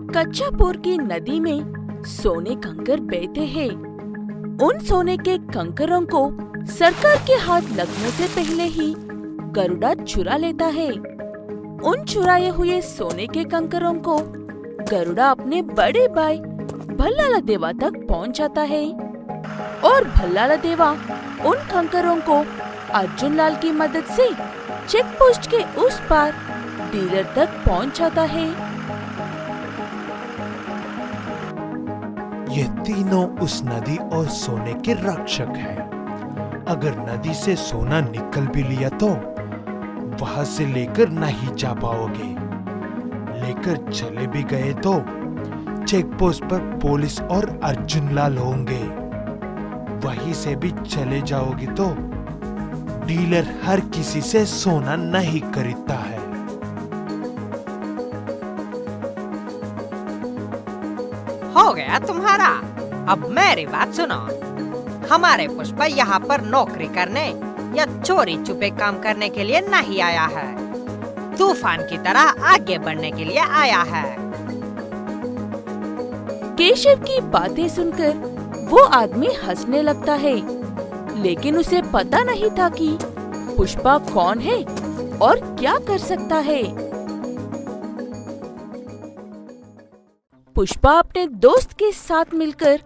कच्चापुर की नदी में सोने कंकर बहते हैं। उन सोने के कंकरों को सरकार के हाथ लगने से पहले ही गरुड़ा चुरा लेता है। उन चुराए हुए सोने के कंकरों को गरुड़ा अपने बड़े भाई भल्लाला देवा तक पहुंच जाता है और भल्लाला देवा उन कंकरों को अर्जुन लाल की मदद से चेक पोस्ट के उस पार डीलर तक पहुंच जाता है। ये तीनों उस नदी और सोने के रक्षक हैं। अगर नदी से सोना निकल भी लिया तो वहां से लेकर नहीं जा पाओगे। लेकर चले भी गए तो चेक पोस्ट पर पुलिस और अर्जुन लाल होंगे। वहीं से भी चले जाओगे तो डीलर हर किसी से सोना नहीं खरीदता है। हो गया तुम्हारा। अब मेरी बात सुनो। हमारे पुष्पा यहाँ पर नौकरी करने या चोरी छुपे काम करने के लिए नहीं आया है, तूफान की तरह आगे बढ़ने के लिए आया है। केशव की बातें सुनकर वो आदमी हंसने लगता है, लेकिन उसे पता नहीं था कि पुष्पा कौन है और क्या कर सकता है। पुष्पा अपने दोस्त के साथ मिलकर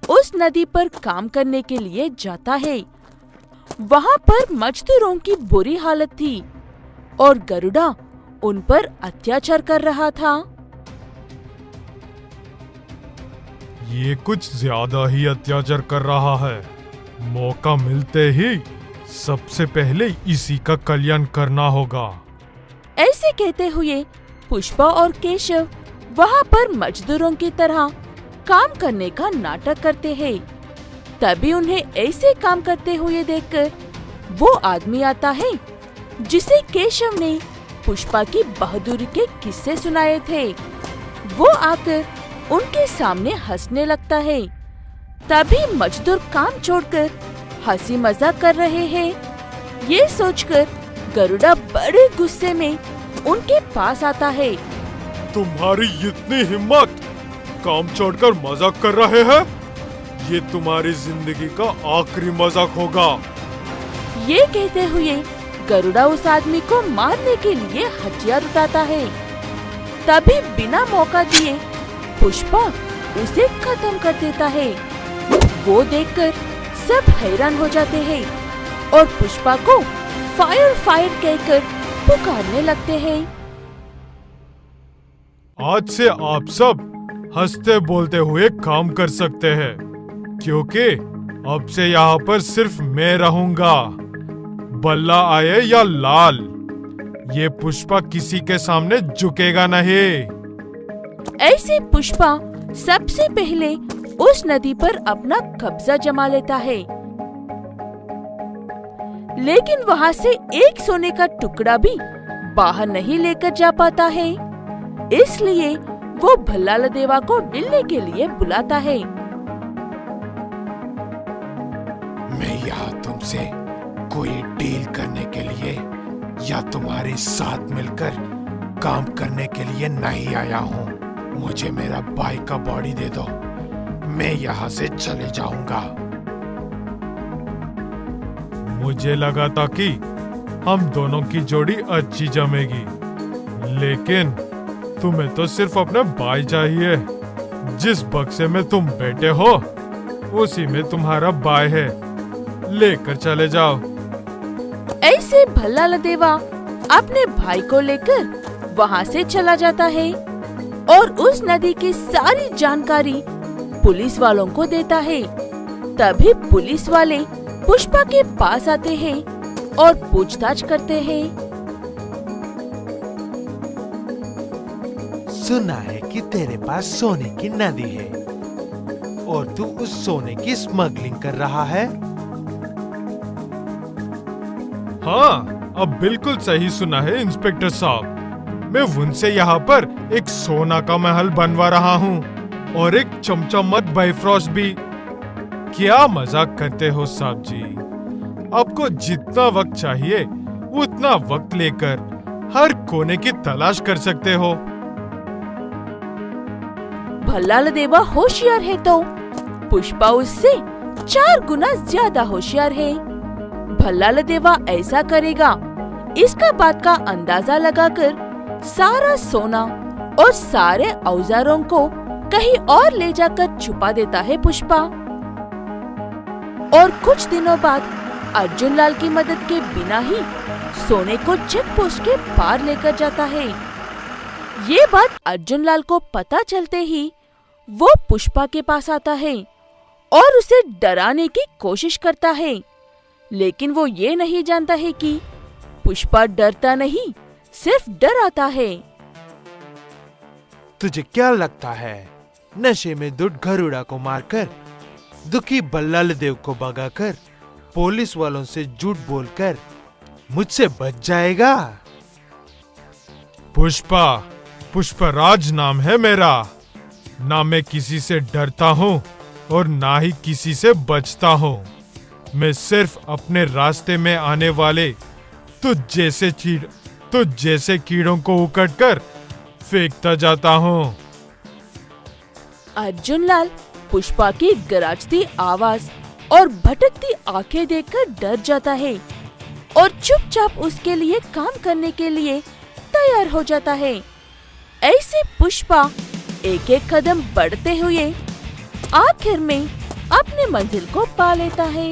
उस नदी पर काम करने के लिए जाता है। वहाँ पर मजदूरों की बुरी हालत थी और गरुड़ा उन पर अत्याचार कर रहा था। ये कुछ ज्यादा ही अत्याचार कर रहा है। मौका मिलते ही सबसे पहले इसी का कल्याण करना होगा। ऐसे कहते हुए पुष्पा और केशव वहाँ पर मजदूरों की तरह काम करने का नाटक करते हैं। तभी उन्हें ऐसे काम करते हुए देखकर वो आदमी आता है जिसे केशव ने पुष्पा की बहादुरी के किस्से सुनाए थे। वो आकर उनके सामने हंसने लगता है। तभी मजदूर काम छोड़कर हंसी मजाक कर रहे हैं। ये सोचकर गरुड़ा बड़े गुस्से में उनके पास आता है। तुम्हारी इतनी हिम्मत, काम छोड़कर मजाक कर रहे हैं? ये तुम्हारी जिंदगी का आखिरी मजाक होगा। ये कहते हुए गरुड़ा उस आदमी को मारने के लिए हथियार उठाता है। तभी बिना मौका दिए पुष्पा उसे खत्म कर देता है। वो देखकर सब हैरान हो जाते हैं और पुष्पा को फायर फायर कहकर पुकारने लगते हैं। आज से आप सब हंसते बोलते हुए काम कर सकते हैं, क्योंकि अब से यहाँ पर सिर्फ मैं रहूंगा। बल्ला आए या लाल, ये पुष्पा किसी के सामने झुकेगा नहीं। ऐसे पुष्पा सबसे पहले उस नदी पर अपना कब्जा जमा लेता है, लेकिन वहाँ से एक सोने का टुकड़ा भी बाहर नहीं लेकर जा पाता है। इसलिए वो भल्लाला देवा को मिलने के लिए बुलाता है। मैं यहाँ तुमसे कोई डील करने के लिए या तुम्हारे साथ मिलकर काम करने के लिए नहीं आया हूँ। मुझे मेरा भाई का बॉडी दे दो, मैं यहाँ से चले जाऊंगा। मुझे लगा था कि हम दोनों की जोड़ी अच्छी जमेगी, लेकिन तुम्हें तो सिर्फ अपना भाई चाहिए। जिस बक्से में तुम बैठे हो उसी में तुम्हारा भाई है, लेकर चले जाओ। ऐसे भल्लाला देवा अपने भाई को लेकर वहाँ से चला जाता है और उस नदी की सारी जानकारी पुलिस वालों को देता है। तभी पुलिस वाले पुष्पा के पास आते हैं और पूछताछ करते हैं। सुना है कि तेरे पास सोने की नदी है और तू उस सोने की स्मगलिंग कर रहा है। हाँ, अब बिल्कुल सही सुना है इंस्पेक्टर साहब। मैं उनसे यहाँ पर एक सोना का महल बनवा रहा हूँ और एक चमचमत बाइफ्रॉस्ट भी। क्या मजाक करते हो साहब जी? आपको जितना वक्त चाहिए उतना वक्त लेकर हर कोने की तलाश कर सकते हो। भल्लालदेवा होशियार है तो पुष्पा उससे 4 गुना ज्यादा होशियार है। भल्लालदेवा ऐसा करेगा, इसका बात का अंदाजा लगाकर सारा सोना और सारे औजारों को कहीं और ले जाकर छुपा देता है पुष्पा। और कुछ दिनों बाद अर्जुन लाल की मदद के बिना ही सोने को चेक पोस्ट के पार लेकर जाता है। ये बात अर्जुन लाल को पता चलते ही वो पुष्पा के पास आता है और उसे डराने की कोशिश करता है, लेकिन वो ये नहीं जानता है कि पुष्पा डरता नहीं, सिर्फ डराता है। तुझे क्या लगता है नशे में धुत गरुड़ा को मारकर, दुखी भल्लालदेव को भगाकर, पुलिस वालों से झूठ बोलकर मुझसे बच जाएगा? पुष्पा, पुष्पराज नाम है मेरा। ना मैं किसी से डरता हूँ और ना ही किसी से बचता हूँ। मैं सिर्फ अपने रास्ते में आने वाले तुझ जैसे कीड़ों को उकड़कर फेंकता जाता हूँ। अर्जुन लाल पुष्पा की गरजती आवाज और भटकती आंखें देखकर डर जाता है और चुपचाप उसके लिए काम करने के लिए तैयार हो जाता है। ऐसे पुष्पा एक एक कदम बढ़ते हुए आखिर में अपने मंजिल को पा लेता है।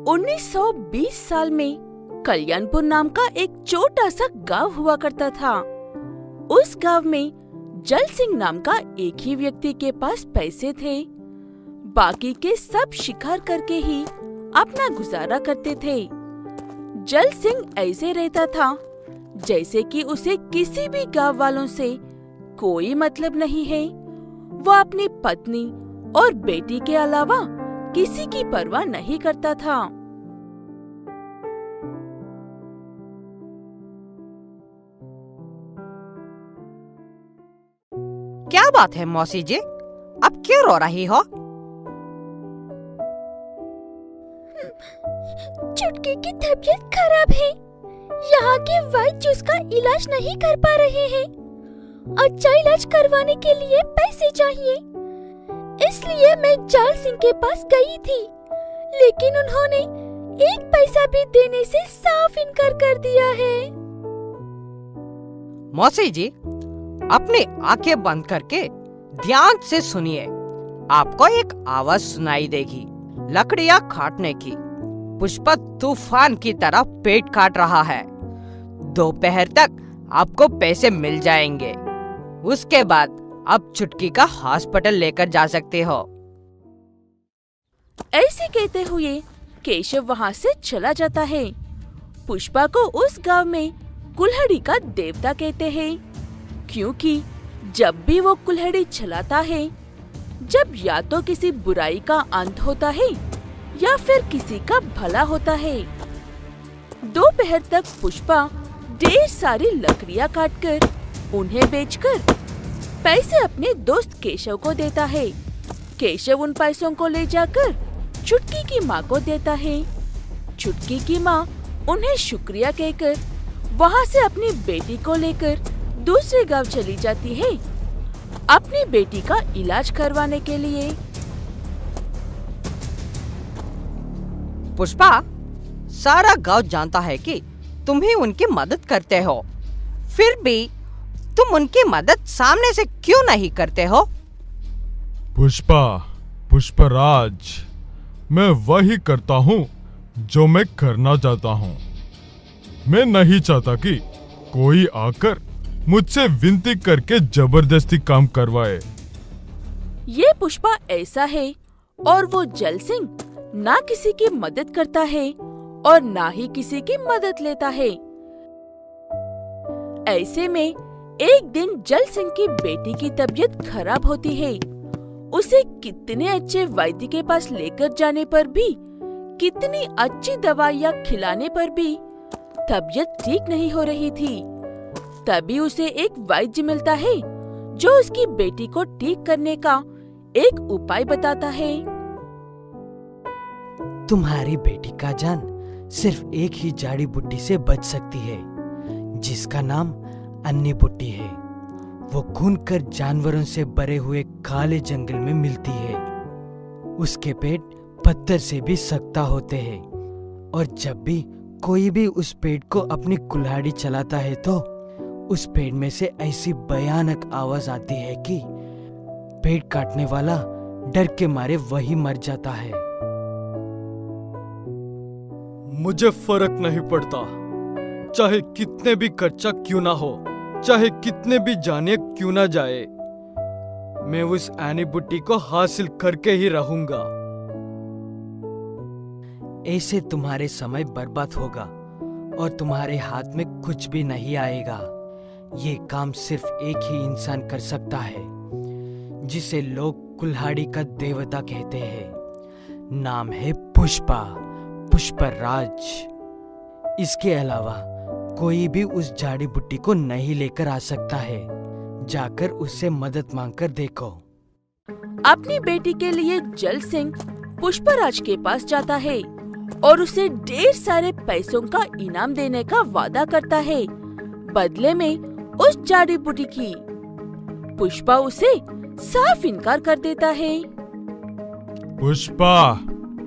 उन्नीस 1920 साल में कल्याणपुर नाम का एक छोटा सा गांव हुआ करता था। उस गांव में जल सिंह नाम का एक ही व्यक्ति के पास पैसे थे। बाकी के सब शिकार करके ही अपना गुजारा करते थे। जल सिंह ऐसे रहता था जैसे कि उसे किसी भी गांव वालों से कोई मतलब नहीं है। वो अपनी पत्नी और बेटी के अलावा किसी की परवाह नहीं करता था। क्या बात है मौसी जी, अब क्यों रो रही हो? चुटकी की तबीयत खराब है। यहाँ के वैद्य उसका इलाज नहीं कर पा रहे हैं। अच्छा इलाज करवाने के लिए पैसे चाहिए, इसलिए मैं जल सिंह के पास गई थी, लेकिन उन्होंने 1 पैसा भी देने से साफ इनकार कर दिया है। मौसी जी, अपनी आंखें बंद करके ध्यान से सुनिए। आपको एक आवाज सुनाई देगी, लकड़ियां काटने की। पुष्पा तूफान की तरह पेट काट रहा है। दोपहर तक आपको पैसे मिल जाएंगे। उसके बाद आप चुटकी का हॉस्पिटल लेकर जा सकते हो। ऐसे कहते हुए केशव वहाँ से चला जाता है। पुष्पा को उस गांव में कुल्हड़ी का देवता कहते हैं, क्योंकि जब भी वो कुल्हड़ी चलाता है, जब या तो किसी बुराई का अंत होता है या फिर किसी का भला होता है। दोपहर तक पुष्पा ढेर सारी लकड़ियां काटकर उन्हें बेचकर पैसे अपने दोस्त केशव को देता है। केशव उन पैसों को ले जाकर चुटकी की माँ को देता है। चुटकी की माँ उन्हें शुक्रिया कहकर वहाँ से अपनी बेटी को लेकर दूसरे गांव चली जाती है, अपनी बेटी का इलाज करवाने के लिए। पुष्पा, सारा गांव जानता है कि तुम ही उनकी मदद करते हो, फिर भी तुम उनकी मदद सामने से क्यों नहीं करते हो? पुष्पा, पुष्पराज, मैं वही करता हूँ जो मैं करना चाहता हूँ। मैं नहीं चाहता कि कोई आकर मुझसे विनती करके जबरदस्ती काम करवाए। ये पुष्पा ऐसा है और वो जल सिंह ना किसी की मदद करता है और ना ही किसी की मदद लेता है। ऐसे में एक दिन जल सिंह की बेटी की तबीयत खराब होती है। उसे कितने अच्छे वैद्य के पास लेकर जाने पर भी, कितनी अच्छी दवाइयाँ खिलाने पर भी तबीयत ठीक नहीं हो रही थी। तभी उसे एक वैद्य मिलता है जो उसकी बेटी को ठीक करने का एक उपाय बताता है। तुम्हारी बेटी का जान सिर्फ एक ही जड़ी बूटी से बच सकती है। जिसका नाम अन्नी बुट्टी है। वो घूमकर जानवरों से भरे हुए काले जंगल में मिलती है। उसके पेट पत्थर से भी सख्त होते हैं और जब भी कोई भी उस पेड़ को अपनी कुल्हाड़ी चलाता है तो उस पेड़ में से ऐसी भयानक आवाज आती है कि पेड़ काटने वाला डर के मारे वही मर जाता है। मुझे फर्क नहीं पड़ता, चाहे कितने भी खर्चा क्यों ना हो, चाहे कितने भी जाने क्यों ना जाए, मैं उस एनी बुट्टी को हासिल करके ही रहूंगा। ऐसे तुम्हारे समय बर्बाद होगा और तुम्हारे हाथ में कुछ भी नहीं आएगा। ये काम सिर्फ एक ही इंसान कर सकता है, जिसे लोग कुल्हाड़ी का देवता कहते हैं। नाम है पुष्पा, पुष्पराज। इसके अलावा कोई भी उस झाड़ी बुट्टी को नहीं लेकर आ सकता है। जाकर उससे मदद मांगकर देखो। अपनी बेटी के लिए जल सिंह पुष्पराज के पास जाता है और उसे ढेर सारे पैसों का इनाम देने का वादा करता है बदले में उस झाड़ी बुट्टी की। पुष्पा उसे साफ इनकार कर देता है।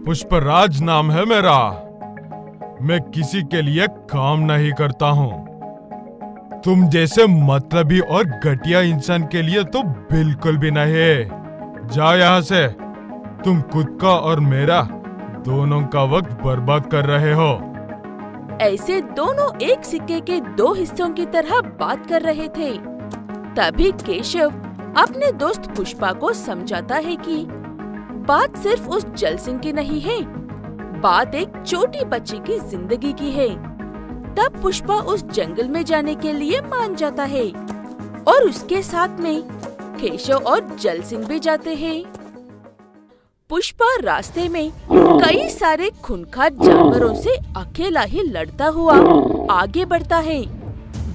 पुष्पराज नाम है मेरा। मैं किसी के लिए काम नहीं करता हूँ। तुम जैसे मतलबी और घटिया इंसान के लिए तो बिल्कुल भी नहीं। जाओ यहाँ से। तुम खुद का और मेरा दोनों का वक्त बर्बाद कर रहे हो। ऐसे दोनों एक सिक्के के दो हिस्सों की तरह बात कर रहे थे। तभी केशव अपने दोस्त पुष्पा को समझाता है कि बात सिर्फ उस जल सिंह की नहीं है, बात एक छोटी बच्ची की जिंदगी की है। तब पुष्पा उस जंगल में जाने के लिए मान जाता है और उसके साथ में केशव और जल सिंह भी जाते हैं। पुष्पा रास्ते में कई सारे खूंखार जानवरों से अकेला ही लड़ता हुआ आगे बढ़ता है।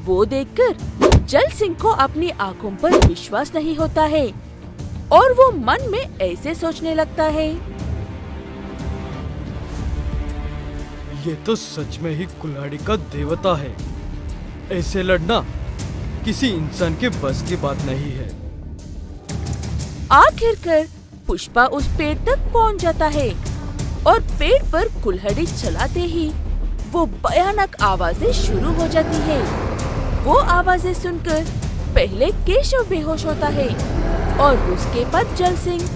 वो देखकर जल सिंह को अपनी आंखों पर विश्वास नहीं होता है और वो मन में ऐसे सोचने लगता है, ये तो सच में ही कुल्हाड़ी का देवता है। ऐसे लड़ना किसी इंसान के बस की बात नहीं है। आखिरकार पुष्पा उस पेड़ तक पहुंच जाता है और पेड़ पर कुल्हाड़ी चलाते ही वो भयानक आवाजें शुरू हो जाती है। वो आवाजें सुनकर पहले केशव बेहोश होता है और उसके बाद जल सिंह।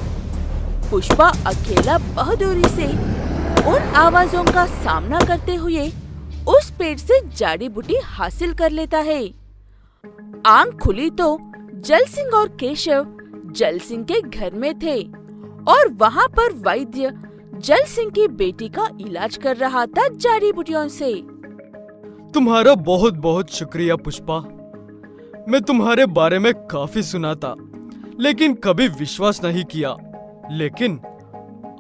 पुष्पा अकेला बहादुरी से उन आवाजों का सामना करते हुए उस पेड़ से जड़ी बूटी हासिल कर लेता है। आंख खुली तो जल सिंह और केशव जल सिंह के घर में थे और वहाँ पर वैद्य जल सिंह की बेटी का इलाज कर रहा था जड़ी बूटियों से। तुम्हारा बहुत बहुत शुक्रिया पुष्पा। मैं तुम्हारे बारे में काफी सुना था लेकिन कभी विश्वास नहीं किया, लेकिन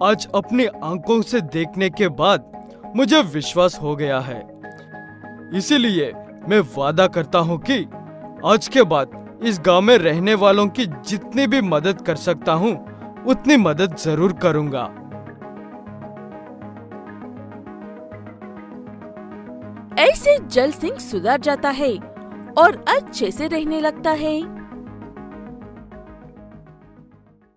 आज अपनी आंखों से देखने के बाद मुझे विश्वास हो गया है। इसीलिए मैं वादा करता हूँ कि आज के बाद इस गांव में रहने वालों की जितनी भी मदद कर सकता हूँ उतनी मदद जरूर करूँगा। ऐसे जल सिंह सुधर जाता है और अच्छे से रहने लगता है।